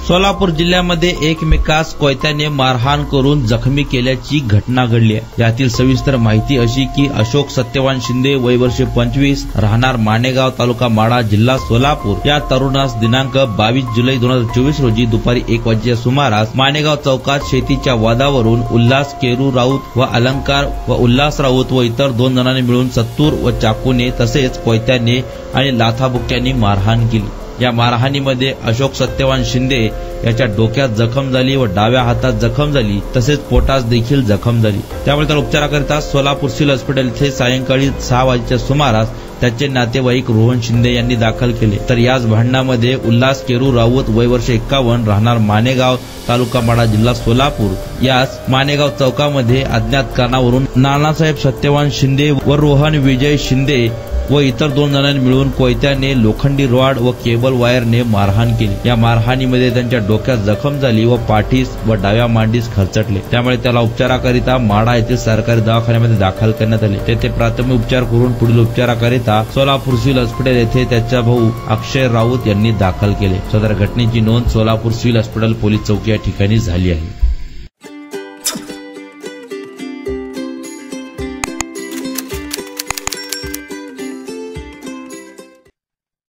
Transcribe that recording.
सोलापूर जिल्ह्यामध्ये एकमेकास कोयत्याने मारहाण करून जखमी केल्याची घटना घडली आहे। यातील सविस्तर माहिती अशी की अशोक सत्यवान शिंदे वय वर्ष 25 राहणार माणेगाव तालुका माढा जिल्हा सोलापूर या तरुणास दिनांक 22 जुलै 2024 रोजी दुपारी 1 वाजेच्या सुमारास माणेगाव चौकात शेतीच्या वादावरून उल्हास केरू राऊत व अलंकार व उल्हास राऊत व इतर 2 जणांनी मिळून सत्तूर व चाकूने तसेच कोयत्याने आणि लाथाबुक्क्यांनी मारहाण केली। या मारहाणीमध्ये अशोक सत्यवान शिंदे याच्या डोक्यात जखम झाली व डाव्या हातात जखम झाली तसेच पोटास देखील जखम झाली। त्यामुळे त्याला उपचाराकरिता सोलापूर सिव्हिल हॉस्पिटल येथे सायंकाळी 6 वाजेच्या सुमारास त्याचे नातेवाईक रोहन शिंदे यांनी दाखल केले। तर याच भांडणामध्ये उल्हास केरू राऊत वय वर्ष 51 राहणार माणेगाव तालुका माढा जिल्हा सोलापूर यास माणेगाव चौकामध्ये अज्ञात कारणावरून नानासाहेब सत्यवान शिंदे व रोहन विजय शिंदे व इतर 2 जणांनी मिळून कोयत्याने लोखंडी रॉड व केबल वायरने मारहाण केली। या मारहाणीमध्ये त्यांच्या डोक्यात जखम झाली व पाठीस व डाव्या मांडीस खरचटले। त्यामुळे त्याला उपचाराकरिता माढा येथील सरकारी दवाखान्यामध्ये दाखल करण्यात आले। तेथे प्राथमिक उपचार करून पुढील उपचाराकरिता सोलापूर सिव्हिल हॉस्पिटल येथे त्याचा भाऊ अक्षय राऊत यांनी दाखल केले। सदर घटनेची नोंद सोलापूर सिव्हिल हॉस्पिटल पोलीस चौकी या ठिकाणी झाली आहे।